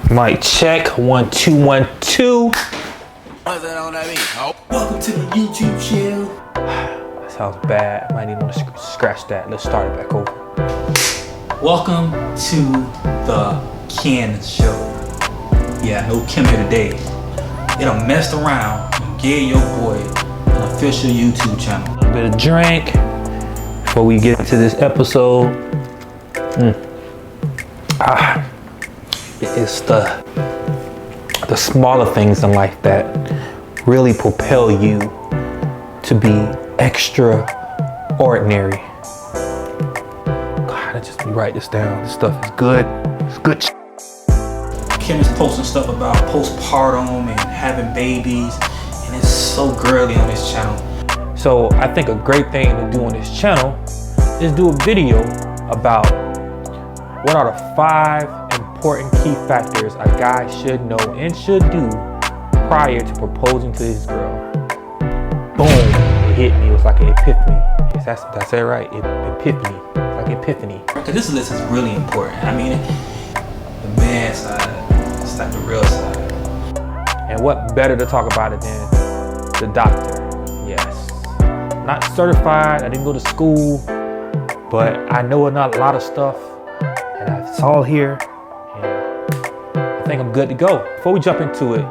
Mic check, 1 2 1 2. Welcome to the YouTube channel. That sounds bad. Might even want to scratch that. Let's start it back over. Welcome to the Ken Show. Yeah, no Kim here today. They done messed around and gave your boy an official YouTube channel. A little bit of drink before we get into this episode. It's the smaller things in life that really propel you to be extraordinary. God, I just write this down. This stuff is good. It's good. Kim is posting stuff about postpartum and having babies, and it's so girly on this channel. So I think a great thing to do on this channel is do a video about what are the 5 important key factors a guy should know and should do prior to proposing to his girl. Boom, it hit me. It was like an epiphany. That's it, right? Epiphany. It's like epiphany. Because this list is really important. I mean, the man side, it's like the real side. And what better to talk about it than the doctor? Yes. Not certified, I didn't go to school, but I know a lot of stuff, and it's all here. I think I'm good to go. Before we jump into it,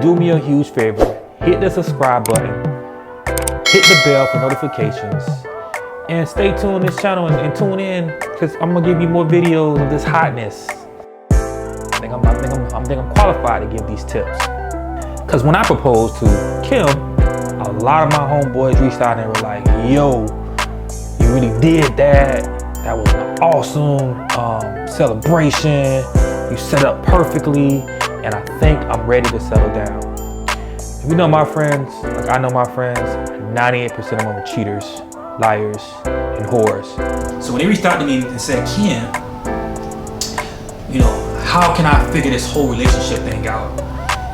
do me a huge favor. Hit the subscribe button. Hit the bell for notifications. And stay tuned on this channel and tune in, because I'm going to give you more videos of this hotness. I think I'm qualified to give these tips. Because when I proposed to Kim, a lot of my homeboys reached out and were like, yo, you really did that. That was an awesome celebration. You set up perfectly, and I think I'm ready to settle down. If you know my friends, like I know my friends, 98% of them are cheaters, liars, and whores. So when they reached out to me and said, Ken, you know, how can I figure this whole relationship thing out?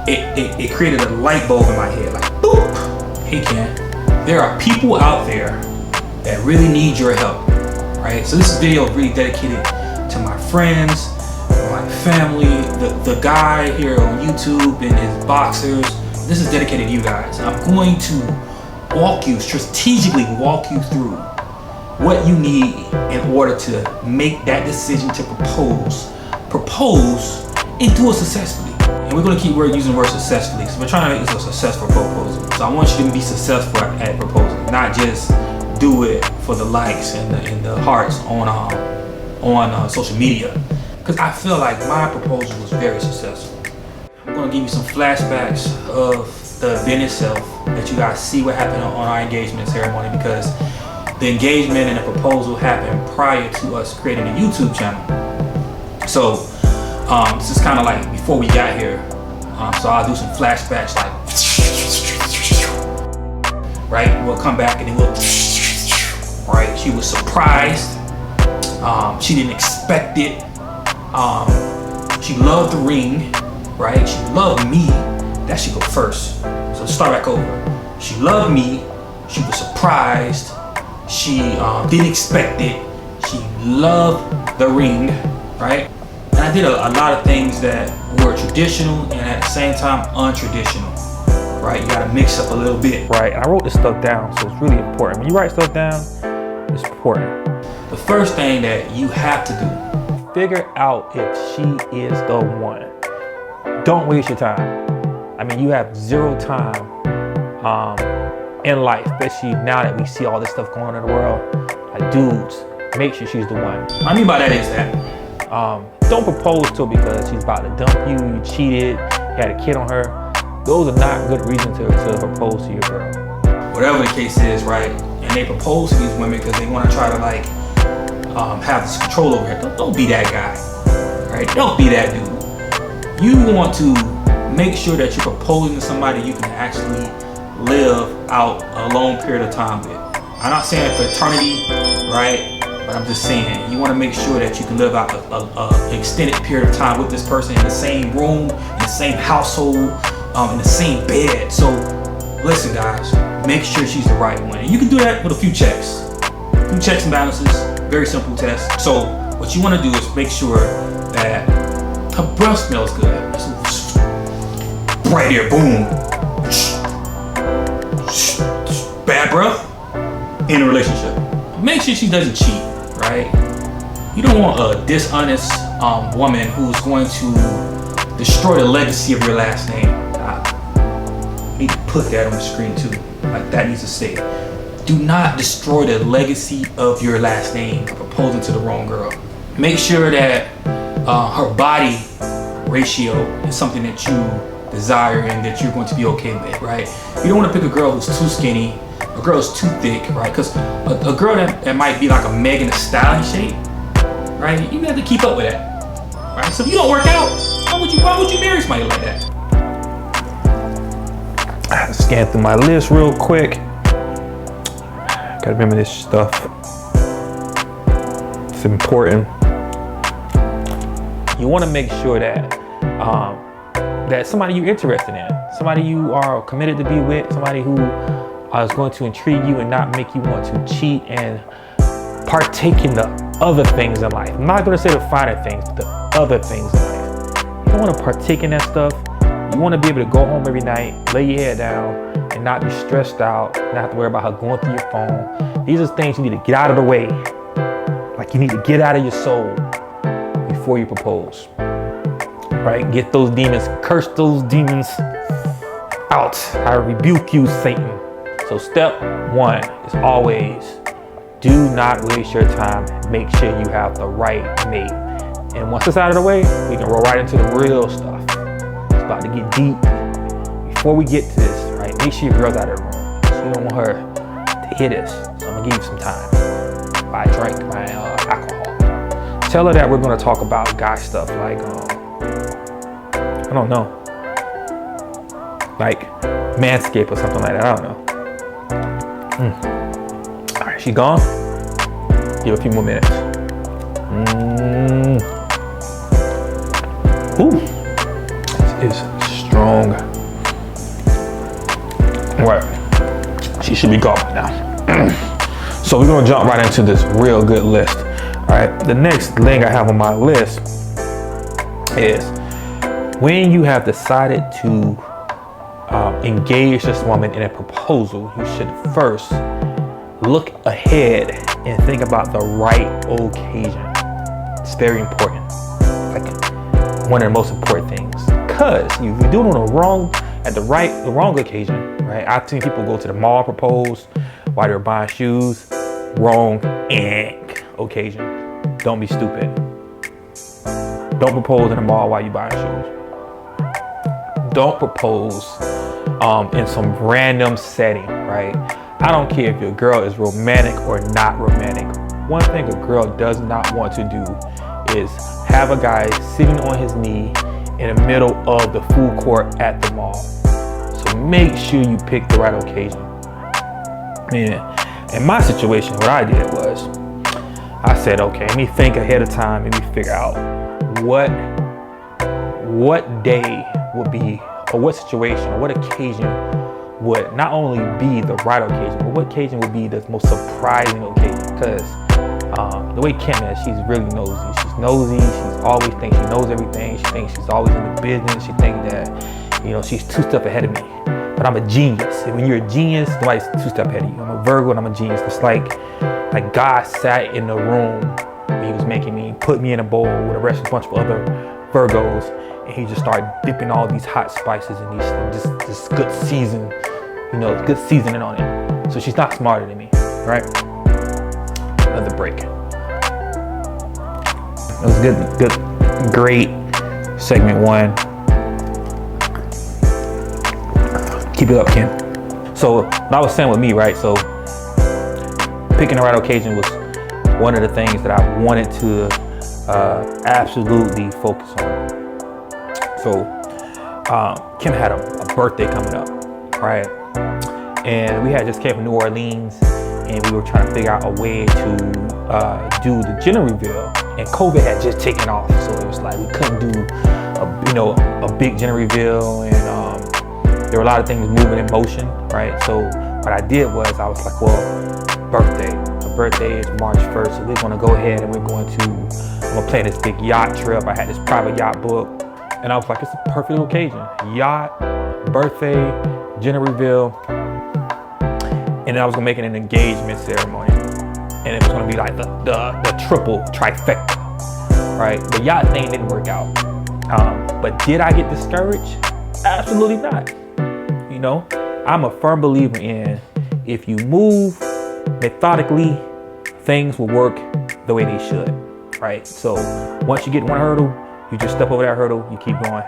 It created a light bulb in my head, like boop. Hey Ken, there are people out there that really need your help, right? So this video is really dedicated to my friends, my family, the guy here on YouTube and his boxers. This is dedicated to you guys. I'm going to strategically walk you through what you need in order to make that decision to propose and do it successfully. And we're going to keep using the word successfully, because we're trying to make this a successful proposal. So I want you to be successful at proposing, not just do it for the likes and the hearts on social media. Because I feel like my proposal was very successful. I'm going to give you some flashbacks of the event itself, that you guys see what happened on our engagement ceremony, because the engagement and the proposal happened prior to us creating a YouTube channel. So this is kind of like before we got here. So I'll do some flashbacks, like, right? We'll come back and then we'll, right? She was surprised. She didn't expect it. She loved the ring, right? She loved me. That should go first. So let's start back over. She loved me. She was surprised. She didn't expect it. She loved the ring, right? And I did a lot of things that were traditional and at the same time untraditional, right? You gotta mix up a little bit. Right, and I wrote this stuff down, so it's really important. When you write stuff down, it's important. The first thing that you have to do, figure out if she is the one. Don't waste your time. I mean, you have 0 time in life, especially now that we see all this stuff going on in the world. Like, dudes, make sure she's the one. What I mean by that is that don't propose to her because she's about to dump you, you cheated, you had a kid on her. Those are not good reasons to propose to your girl. Whatever the case is, right? And they propose to these women because they want to try to like have this control over her. Don't be that guy, right? Don't be that dude. You want to make sure that you're proposing to somebody you can actually live out a long period of time with. I'm not saying for eternity, right? But I'm just saying, you want to make sure that you can live out an extended period of time with this person in the same room, in the same household, in the same bed. So listen guys, make sure she's the right one. And you can do that with a few checks. A few checks and balances, very simple test. So what you want to do is make sure that her breath smells good. Right there, boom. Bad breath in a relationship. Make sure she doesn't cheat, right? You don't want a dishonest woman who's going to destroy the legacy of your last name. I need to put that on the screen too. Like that needs to say, do not destroy the legacy of your last name by proposing to the wrong girl. Make sure that her body ratio is something that you desire and that you're going to be okay with, right? You don't want to pick a girl who's too skinny, a girl who's too thick, right? Because a girl that might be like a Megan Thee Stallion shape, right? You have to keep up with that, right? So if you don't work out, why would you marry somebody like that? I have to scan through my list real quick. Gotta remember this stuff. It's important. You want to make sure that that somebody you're interested in, somebody you are committed to be with, somebody who is going to intrigue you and not make you want to cheat and partake in the other things in life. I'm not going to say the finer things, but the other things in life. You don't want to partake in that stuff. You want to be able to go home every night, lay your head down, and not be stressed out, not have to worry about her going through your phone. These are things you need to get out of the way. Like you need to get out of your soul before you propose. Right? Get those demons, curse those demons out. I rebuke you, Satan. So step one is always do not waste your time. Make sure you have the right mate. And once it's out of the way, we can roll right into the real stuff. It's about to get deep. Before we get to this, right, make sure your girl's out of the room. So you don't want her to hear this. So I'm gonna give you some time. Buy a drink, buy alcohol. Tell her that we're gonna talk about guy stuff like, I don't know, like Manscaped or something like that. I don't know. All right, she gone. Give a few more minutes. Ooh, this is strong. All right, she should be gone by now. So we're gonna jump right into this real good list. All right, the next thing I have on my list is when you have decided to engage this woman in a proposal, you should first look ahead and think about the right occasion. It's very important. Like one of the most important things. Because if you do it on the wrong occasion, right? I've seen people go to the mall propose while they're buying shoes. Wrong occasion. Don't be stupid. Don't propose in the mall while you're buying shoes. Don't propose in some random setting, right? I don't care if your girl is romantic or not romantic. One thing a girl does not want to do is have a guy sitting on his knee in the middle of the food court at the mall. So make sure you pick the right occasion. Man, in my situation, what I did was I said, okay, let me think ahead of time. Let me figure out what day would be, or what situation, or what occasion would not only be the right occasion, but what occasion would be the most surprising occasion. Because the way Kim is, she's really nosy. She's nosy. She's always thinks she knows everything. She thinks she's always in the business. She thinks that, you know, she's 2 steps ahead of me. But I'm a genius. And when you're a genius, nobody's 2 steps ahead of you. I'm a Virgo and I'm a genius. It's like God sat in the room when he was making me, put me in a bowl with a bunch of other Virgos, and he just started dipping all these hot spices and this good season, you know, good seasoning on it. So she's not smarter than me, right? Another break. It was good, great segment 1. Keep it up, Kim. So I was saying with me, right? So picking the right occasion was one of the things that I wanted to absolutely focus on. So Kim had a birthday coming up, right? And we had just came from New Orleans, and we were trying to figure out a way to do the gender reveal. And COVID had just taken off, so it was like we couldn't do a big gender reveal, and there were a lot of things moving in motion, right? So what I did was I was like, well, a birthday is March 1st, so we're gonna go ahead and I'm gonna plan this big yacht trip. I had this private yacht booked, and I was like, it's a perfect occasion. Yacht, birthday, gender reveal, and then I was gonna make it an engagement ceremony. And it was gonna be like the triple trifecta, right? The yacht thing didn't work out. But did I get discouraged? Absolutely not. You know, I'm a firm believer in if you move methodically, things will work the way they should, right? So once you get one hurdle, you just step over that hurdle, you keep going,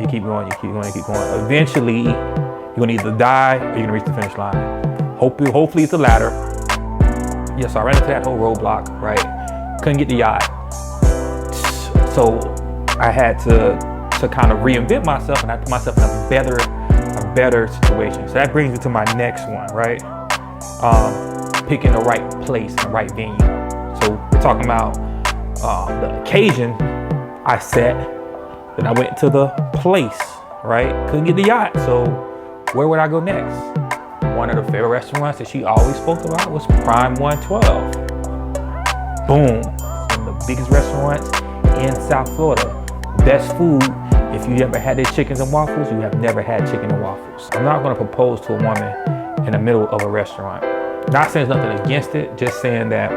you keep going, you keep going, you keep going. Eventually, you're gonna either die or you're gonna reach the finish line. Hopefully it's the latter. Yeah, so I ran into that whole roadblock, right? Couldn't get the yacht. So I had to kind of reinvent myself, and I put myself in a better situation. So that brings me to my next one, right? Picking the right place and the right venue. So we're talking about the occasion I set, then I went to the place, right? Couldn't get the yacht, so where would I go next? One of the favorite restaurants that she always spoke about was Prime 112. Boom, one of the biggest restaurants in South Florida. Best food. If you ever had their chickens and waffles, you have never had chicken and waffles. I'm not gonna propose to a woman in the middle of a restaurant. Not saying there's nothing against it, just saying that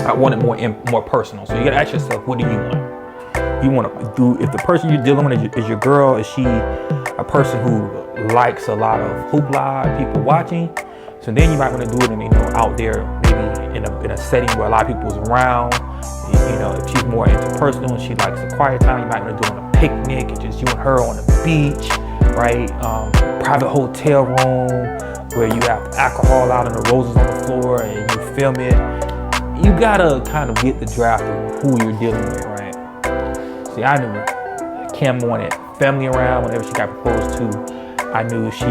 I want it more personal. So you gotta ask yourself, what do you want? You wanna do, if the person you're dealing with is your girl, is she a person who likes a lot of hoopla, people watching? So then you might want to do it in, out there, maybe in a setting where a lot of people is around. If she's more interpersonal and she likes a quiet time, you might want to do it on a picnic, and just you and her on the beach, right? Private hotel room where you have alcohol out and the roses on the floor and you film it. You gotta kind of get the draft of who you're dealing with, right? See, I knew Kim wanted family around whenever she got proposed to. I knew she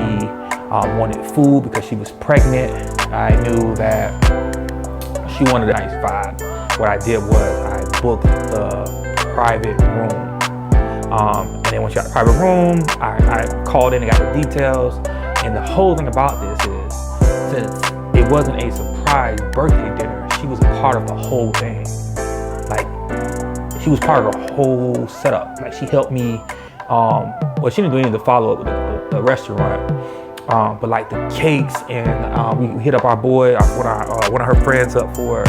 wanted food because she was pregnant. I knew that she wanted a nice vibe. What I did was I booked the private room. And then once you got the private room, I called in and got the details. And the whole thing about this is, since it wasn't a surprise birthday dinner, she was a part of the whole thing. Like, she was part of the whole setup. Like, she helped me. Well, she didn't do any of the follow-up with the restaurant, but like the cakes, and we hit up our boy, one of her friends up for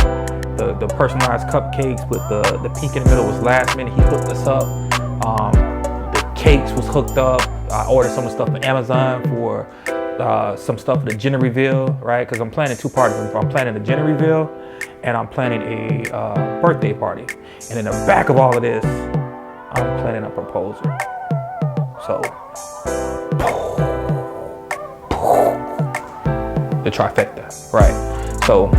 the personalized cupcakes with the pink in the middle was last minute. He hooked us up. The cakes was hooked up. I ordered some of the stuff on Amazon for some stuff for the gender reveal, right? Because I'm planning two parties. I'm planning a gender reveal, and I'm planning a birthday party. And in the back of all of this, I'm planning a proposal. So, the trifecta, right? So,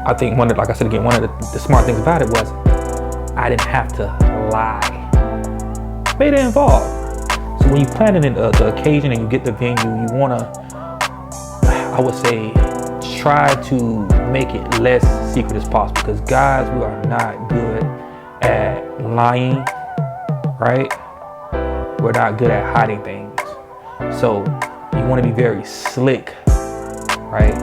I think one of the smart things about it was I didn't have to lie. Made it involved. So when you plan it in the occasion and you get the venue, you wanna, I would say, try to make it less secret as possible, because guys, we are not good at lying. Right? We're not good at hiding things. So you want to be very slick, right?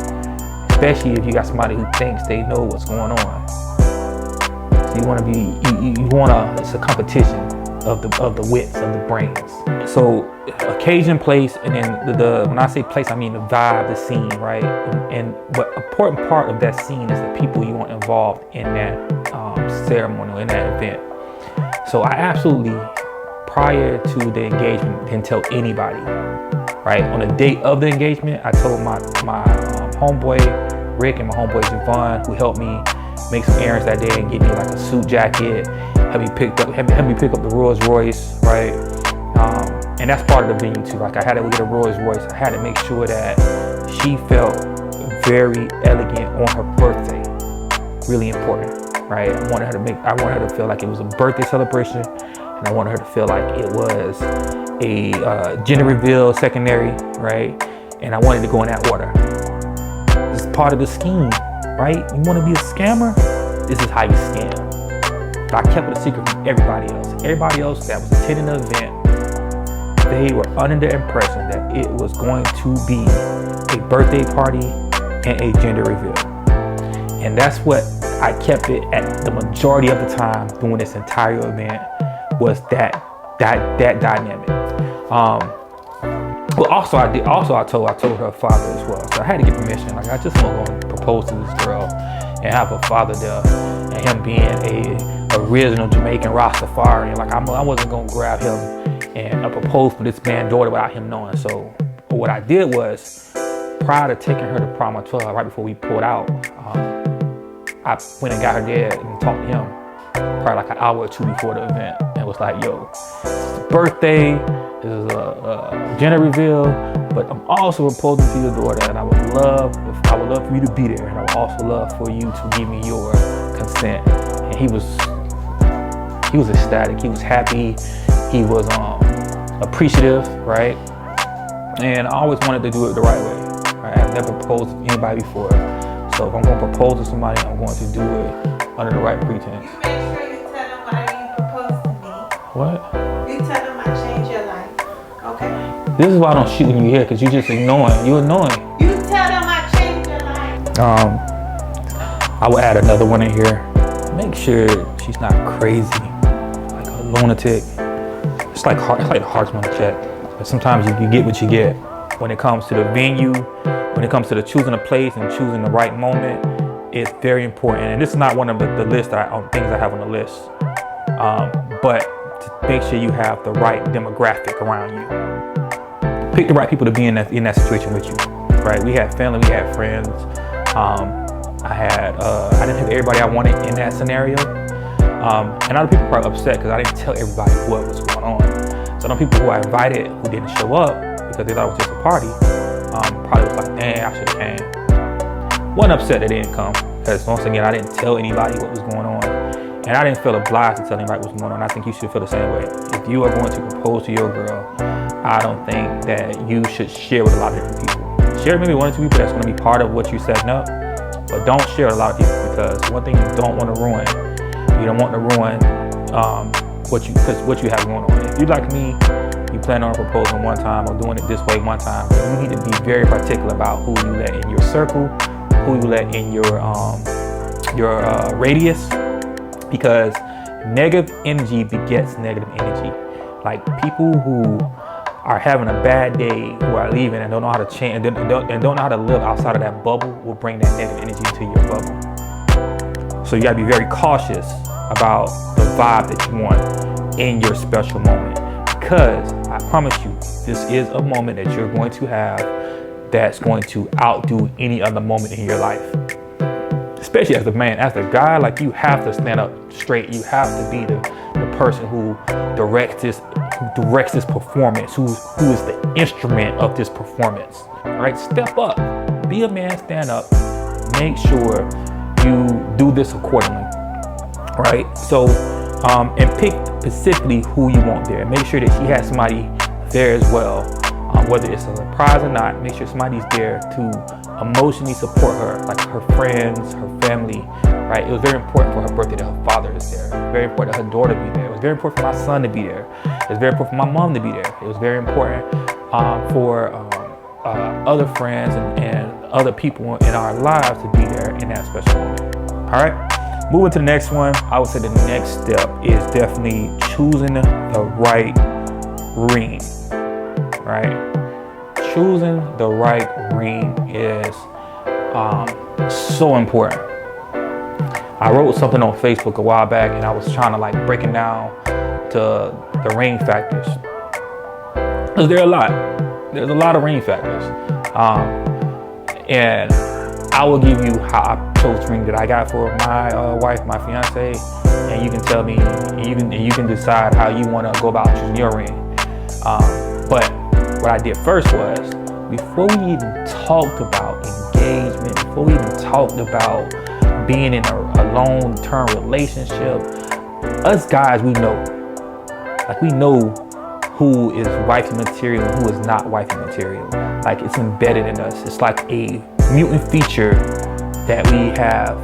Especially if you got somebody who thinks they know what's going on. So you want to be, it's a competition of the wits, of the brains. So occasion, place, and then when I say place, I mean the vibe, the scene, right? And what important part of that scene is the people you want involved in that ceremony, in that event. So I absolutely, prior to the engagement, didn't tell anybody, right? On the date of the engagement, I told my homeboy Rick and my homeboy Javon, who helped me make some errands that day and get me like a suit jacket, help me pick up the Rolls Royce, right? And that's part of the venue too. Like, I had to get a Rolls Royce. I had to make sure that she felt very elegant on her birthday. Really important. Right, I wanted her to feel like it was a birthday celebration, and I wanted her to feel like it was a gender reveal secondary, right? And I wanted to go in that order. This is part of the scheme, right? You want to be a scammer? This is how you scam. But I kept it a secret from everybody else. Everybody else that was attending the event, they were under the impression that it was going to be a birthday party and a gender reveal. And that's what I kept it at the majority of the time during this entire event, was that dynamic. But also I told her father as well. So I had to get permission. Like, I just want to go propose to this girl and have her father there, and him being a original Jamaican Rastafarian. Like, I wasn't gonna grab him and propose for this man's daughter without him knowing. So what I did was, prior to taking her to prom on 12, right before we pulled out, I went and got her dad and talked to him probably like an hour or two before the event, and was like, yo, it's a birthday, this is a gender reveal, but I'm also proposing to your daughter, and I would love for you to be there, and I would also love for you to give me your consent. And he was ecstatic, he was happy, he was appreciative, right? And I always wanted to do it the right way. Right? I've never proposed to anybody before. So if I'm going to propose to somebody, I'm going to do it under the right pretense. You make sure you tell them why you proposed to me. What? You tell them I changed your life. Okay? This is why I don't shoot when you here, because you just annoying. You're annoying. You tell them I changed your life. I will add another one in here. Make sure she's not crazy, like a lunatic. It's like heart's on the check. But sometimes you get what you get. When it comes to the venue, when it comes to the choosing a place and choosing the right moment, it's very important. And this is not one of the list things I have on the list. But to make sure you have the right demographic around you. Pick the right people to be in that situation with you. Right? We had family, we had friends. I didn't have everybody I wanted in that scenario. And other people were upset because I didn't tell everybody what was going on. So the people who I invited who didn't show up because they thought it was just a party, probably was like, dang, I should have came. Wasn't upset that they didn't come, because once again, I didn't tell anybody what was going on. And I didn't feel obliged to tell anybody what was going on. I think you should feel the same way. If you are going to propose to your girl, I don't think that you should share with a lot of different people. Share maybe one or two people that's going to be part of what you're setting up, but don't share with a lot of people, because one thing you don't want to ruin, you don't want to ruin what you have going on. If you like me, you plan on proposing one time or doing it this way one time, you need to be very particular about who you let in your circle, who you let in your radius, because negative energy begets negative energy. Like, people who are having a bad day, who are leaving and don't know how to change and don't know how to live outside of that bubble, will bring that negative energy into your bubble. So you gotta be very cautious about the vibe that you want in your special moment, because I promise you, this is a moment that you're going to have that's going to outdo any other moment in your life. Especially as a man, as a guy, like, you have to stand up straight. You have to be the person who directs this performance, who is the instrument of this performance. All right, step up, be a man, stand up, make sure you do this accordingly. Right? So, and pick specifically who you want there. Make sure that she has somebody there as well. Whether it's a surprise or not, make sure somebody's there to emotionally support her, like her friends, her family, right? It was very important for her birthday that her father is there. It was very important that her daughter be there. It was very important for my son to be there. It was very important for my mom to be there. It was very important for other friends and other people in our lives to be there in that special moment. All right, moving to the next one. I would say the next step is definitely choosing the right ring, right? Choosing the right ring is so important. I wrote something on Facebook a while back, and I was trying to breaking down the ring factors. There's a lot of ring factors, and I will give you how I chose the ring that I got for my wife, my fiance, and you can tell me, and you can decide how you want to go about choosing your ring. But what I did first was, before we even talked about engagement, before we even talked about being in a long-term relationship, us guys, we know who is wifey material and who is not wifey material. Like, it's embedded in us. It's like a mutant feature that we have,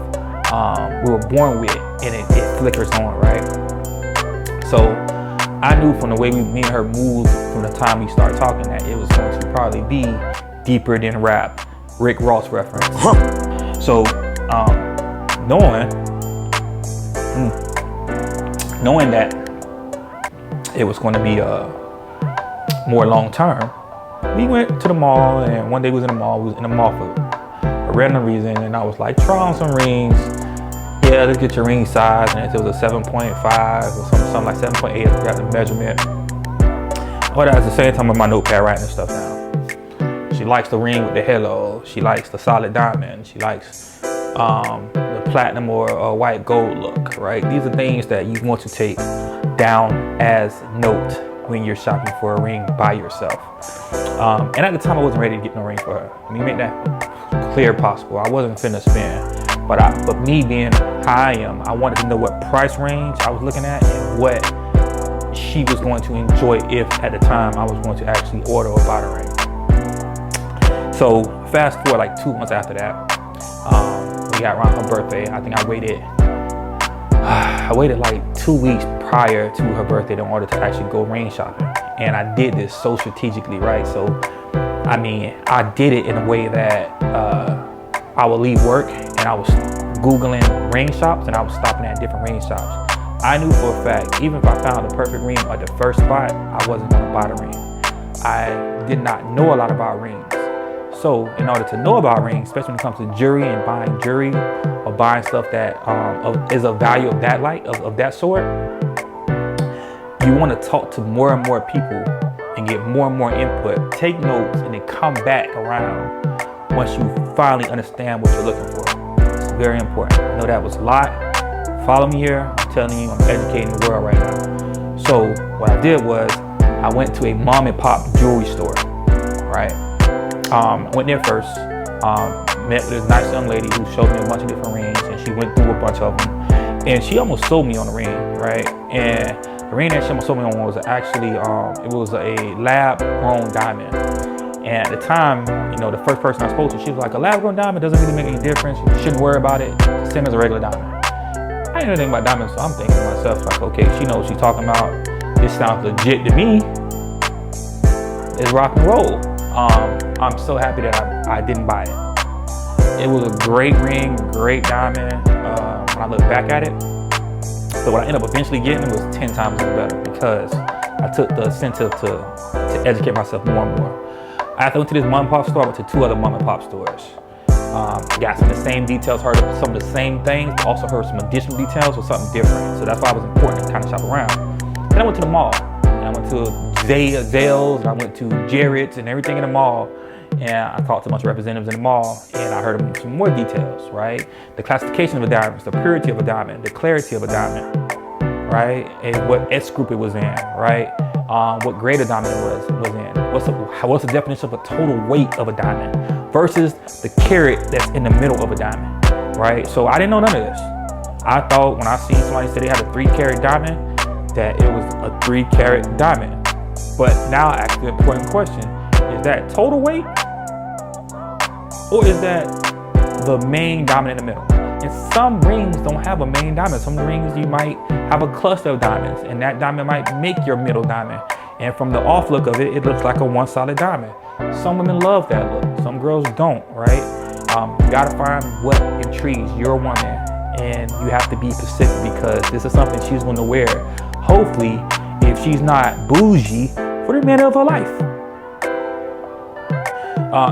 we were born with, and it flickers on, right? So I knew from the way me and her moved from the time we started talking that it was going to probably be deeper than rap, Rick Ross reference. So knowing that it was going to be more long term, we went to the mall, and one day we was in the mall. We was in the mall for a random reason, and I was like, try on some rings. Yeah, let's get your ring size, and it was a 7.5 or something like 7.8. I forgot the measurement. But at the same time with my notepad writing this stuff down. She likes the ring with the halo. She likes the solid diamond. She likes the platinum or white gold look, right? These are things that you want to take down as note when you're shopping for a ring by yourself. And at the time I wasn't ready to get no ring for her. Let me make that clear possible. I wasn't finna spend, but me being how I am, I wanted to know what price range I was looking at and what she was going to enjoy if at the time I was going to actually order or buy the ring. So fast forward like 2 months after that, we got around her birthday. I think I waited like 2 weeks prior to her birthday in order to actually go ring shopping. And I did this so strategically, right? So, I mean, I did it in a way that I would leave work and I was Googling ring shops and I was stopping at different ring shops. I knew for a fact, even if I found the perfect ring at the first spot, I wasn't gonna buy the ring. I did not know a lot about rings. So in order to know about rings, especially when it comes to jewelry and buying jewelry or buying stuff that is of value of that of that sort, you want to talk to more and more people and get more and more input, take notes, and then come back around once you finally understand what you're looking for. It's very important. I know that was a lot. Follow me here. I'm telling you, I'm educating the world right now. So what I did was I went to a mom and pop jewelry store, right? Went there first, met with this nice young lady who showed me a bunch of different rings, and she went through a bunch of them, and she almost sold me on the ring, right? And the ring that she almost sold me on was actually, it was a lab-grown diamond. And at the time, you know, the first person I spoke to, she was like, a lab-grown diamond doesn't really make any difference. You shouldn't worry about it. Same as a regular diamond. I didn't know anything about diamonds, so I'm thinking to myself, like, okay, she knows what she's talking about. This sounds legit to me. It's rock and roll. I'm so happy that I didn't buy it. It was a great ring, great diamond when I look back at it. So what I ended up eventually getting was 10 times better because I took the incentive to educate myself more and more. After I went to this mom and pop store, I went to 2 other mom and pop stores. Got some of the same details, heard some of the same things, but also heard some additional details or something different. So that's why it was important to kind of shop around. Then I went to the mall. And I went to Zales, and I went to Jared's and everything in the mall. And I talked to a bunch of representatives in the mall, and I heard some more details, right? The classification of a diamond, the purity of a diamond, the clarity of a diamond, right? And what S group it was in, right? What grade a diamond was in. What's the definition of a total weight of a diamond versus the carat that's in the middle of a diamond, right? So I didn't know none of this. I thought when I seen somebody say they had a 3-carat diamond, that it was a 3-carat diamond. But now I ask the important question, is that total weight? Or is that the main diamond in the middle? And some rings don't have a main diamond. Some rings you might have a cluster of diamonds, and that diamond might make your middle diamond. And from the off look of it, it looks like a one solid diamond. Some women love that look. Some girls don't, right? You gotta find what intrigues your woman, and you have to be specific because this is something she's gonna wear. Hopefully, if she's not bougie, for the remainder of her life.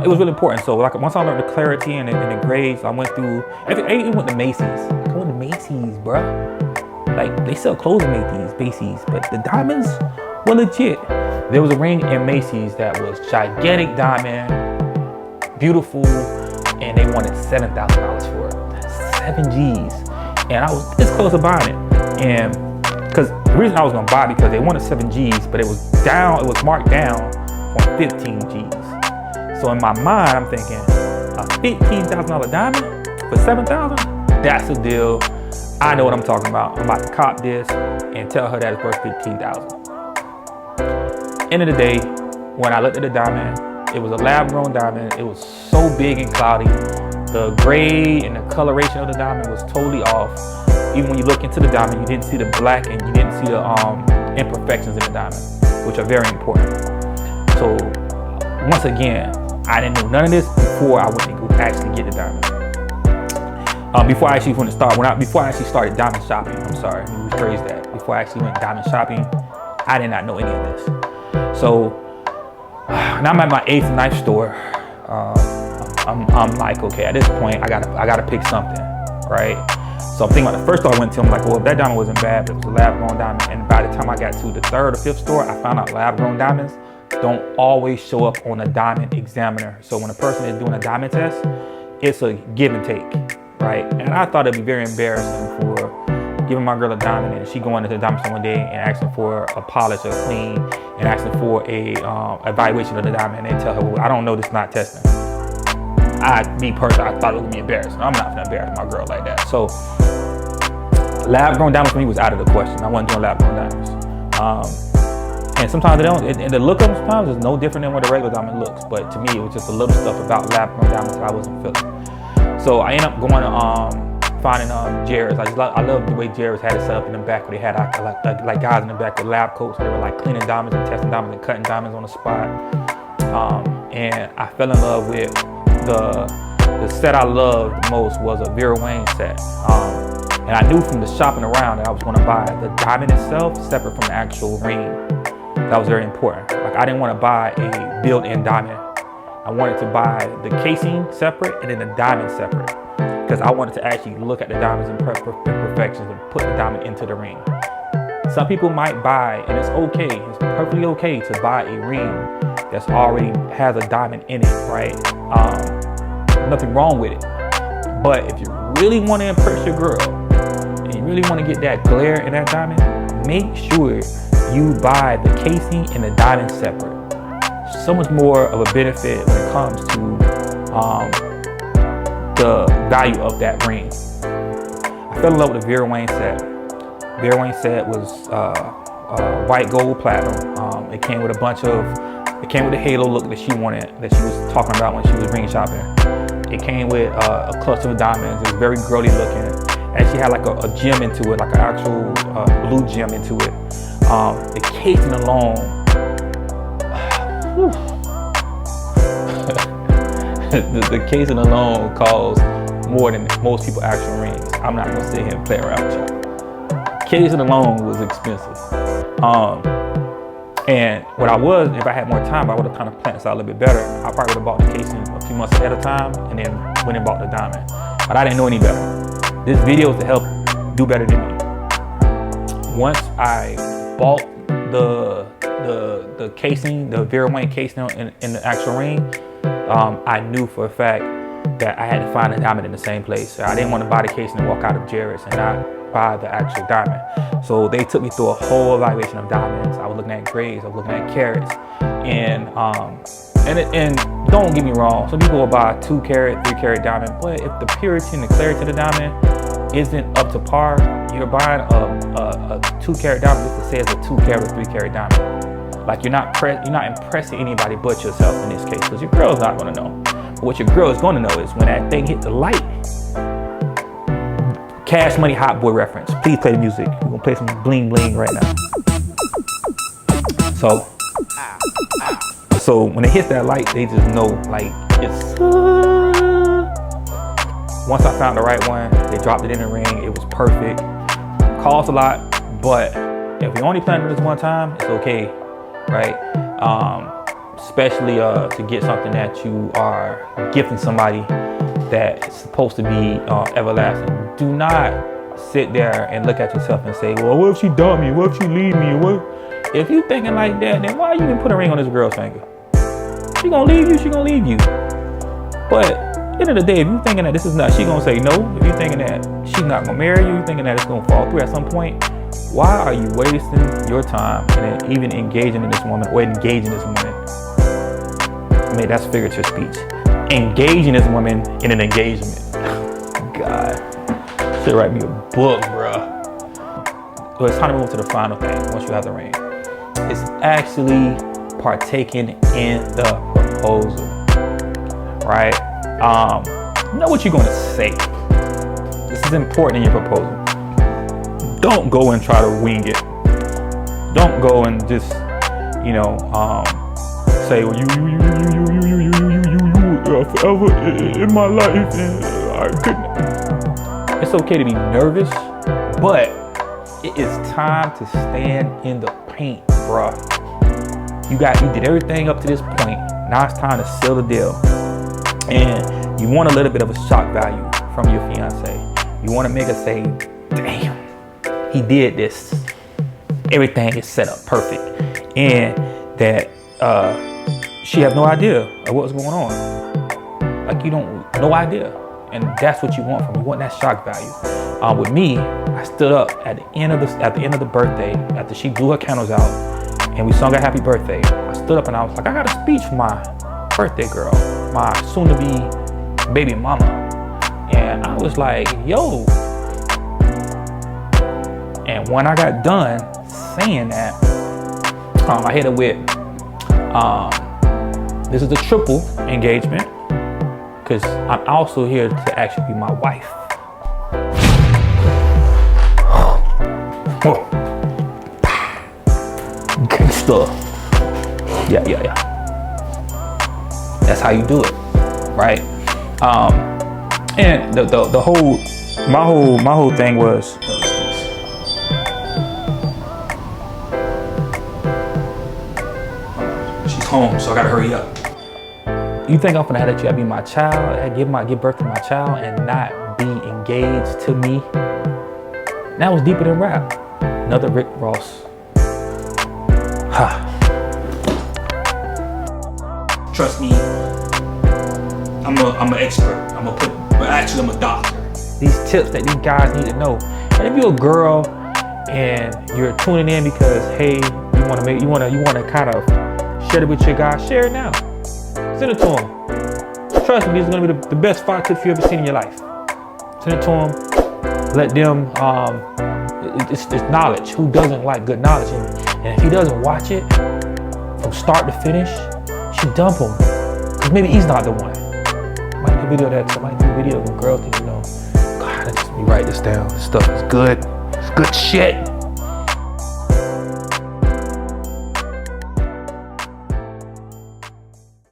It was really important. So like once I learned the clarity and the grades, I went through, I even went to Macy's. I went to Macy's, bruh. Like they sell clothes in Macy's, but the diamonds were legit. There was a ring in Macy's that was gigantic diamond, beautiful, and they wanted $7,000 for it. 7 G's. And I was this close to buying it. And because the reason I was gonna buy it because they wanted 7 G's, but it was marked down from 15 G's. So in my mind, I'm thinking, a $15,000 diamond for $7,000? That's a deal. I know what I'm talking about. I'm about to cop this and tell her that it's worth $15,000. End of the day, when I looked at the diamond, it was a lab-grown diamond. It was so big and cloudy. The grade and the coloration of the diamond was totally off. Even when you look into the diamond, you didn't see the black and you didn't see the imperfections in the diamond, which are very important. So once again, I didn't know none of this before I went to go actually get the diamond. Before I actually started diamond shopping, I'm sorry, let me rephrase that. Before I actually went diamond shopping, I did not know any of this. So now I'm at my 8th and 9th store. I'm like, okay, at this point, I gotta pick something, right? So I'm thinking about the first store I went to. I'm like, well, that diamond wasn't bad, but it was a lab-grown diamond. And by the time I got to the 3rd or 5th store, I found out lab-grown diamonds don't always show up on a diamond examiner. So when a person is doing a diamond test, it's a give and take, right? And I thought it'd be very embarrassing for giving my girl a diamond and she going into the diamond store one day and asking for a polish or a clean and asking for a evaluation of the diamond, and they tell her, well, I don't know, this is not testing. Me personally, I thought it would be embarrassing. I'm not gonna embarrass my girl like that. So lab-grown diamonds for me was out of the question. I wasn't doing lab-grown diamonds. And sometimes they don't, and the look of them sometimes is no different than what a regular diamond looks. But to me, it was just a little stuff about lab-grown diamonds that I wasn't feeling. So I ended up going to finding Jared's. I love the way Jared's had it set up in the back, where they had like guys in the back with lab coats. They were like cleaning diamonds and testing diamonds and cutting diamonds on the spot. And I fell in love with the set I loved the most was a Vera Wang set. And I knew from the shopping around that I was going to buy the diamond itself separate from the actual ring. That was very important. Like, I didn't want to buy a built-in diamond. I wanted to buy the casing separate and then the diamond separate, because I wanted to actually look at the diamonds in imperfections and put the diamond into the ring. Some people might buy, and it's okay, it's perfectly okay to buy a ring that's already has a diamond in it, right? Nothing wrong with it. But if you really want to impress your girl and you really want to get that glare in that diamond, make sure you buy the casing and the diamond separate. So much more of a benefit when it comes to the value of that ring. I fell in love with the Vera Wang set. Vera Wang set was white gold platinum. It came with it came with the halo look that she wanted, that she was talking about when she was ring shopping. It came with a cluster of diamonds. It was very girly looking. And she had like a gem into it, like an actual blue gem into it. The casing alone, the casing alone costs more than most people actual rings. I'm not gonna sit here and play around with y'all. Casing alone was expensive. And what if I had more time, I would have kind of planned this out a little bit better. I probably would have bought the casing a few months ahead of time and then went and bought the diamond. But I didn't know any better. This video is to help do better than me. Once I bought the casing, the Vera Wang casing in the actual ring, I knew for a fact that I had to find a diamond in the same place. I didn't want to buy the casing and walk out of Jared's and not buy the actual diamond. So they took me through a whole evaluation of diamonds. I was looking at grades, I was looking at carats, and don't get me wrong, some people will buy 2 carat, 3 carat diamond, but if the purity and the clarity of the diamond isn't up to par, you're buying a 2 carat diamond just to say it's a 2 carat or 3 carat diamond. Like, you're not impressing anybody but yourself in this case, because your girl's not gonna know. But what your girl is gonna know is when that thing hit the light. Cash Money Hot Boy reference. Please play the music. We're gonna play some bling bling right now. So when it hits that light, they just know, like, it's. Once I found the right one, they dropped it in the ring. It was perfect. Cost a lot, but if you only plan this one time, it's okay, right? Especially to get something that you are gifting somebody that's supposed to be everlasting. Do not sit there and look at yourself and say, well, what if she dump me? What if she leave me? What? If you thinking like that, then why you even put a ring on this girl's finger? She gonna leave you, she gonna leave you. But at the end of the day, if you thinking that this is not, she gonna say no. If you thinking that she's not gonna marry you, thinking that it's gonna fall through at some point, why are you wasting your time and even engaging in this woman or engaging this woman? I mean, that's figurative speech. Engaging this woman in an engagement. God, should write me a book, bruh. So it's time to move to the final thing once you have the ring. It's actually partaking in the proposal, right? Know what you're gonna say. This is important in your proposal. Don't go and try to wing it. Don't go and just, say, well, you forever in my life, and I couldn't. It's okay to be nervous, but it is time to stand in the paint, bruh. You did everything up to this point. Now it's time to seal the deal. And you want a little bit of a shock value from your fiance. You want to make her say, damn, he did this. Everything is set up perfect. And that she has no idea of what's going on. Like, you don't, no idea. And that's what you want from her. You want that shock value. With me, I stood up at the end of the birthday, after she blew her candles out, and we sung a happy birthday. I stood up and I was like, I got a speech for my birthday girl, my soon-to-be baby mama. And I was like, yo. And when I got done saying that, I hit her with, this is a triple engagement, because I'm also here to actually be my wife. Gangsta. Yeah. That's how you do it, right? And my whole thing was, she's home, so I gotta hurry up. You think I'm gonna let you be my child, give birth to my child, and not be engaged to me? That was deeper than rap. Another Rick Ross. Trust me, I'm an expert. I'm a doctor. These tips that these guys need to know. And if you're a girl and you're tuning in because, hey, you wanna kind of share it with your guy, share it now. Send it to them. Trust me, these are gonna be the best 5 tips you've ever seen in your life. Send it to them. Let them. It's knowledge. Who doesn't like good knowledge? And if he doesn't watch it from start to finish, you should dump him. Because maybe he's not the one. Might do a video of that. Might do a video of a girl think, God, let's just write this down. This stuff is good. It's good shit.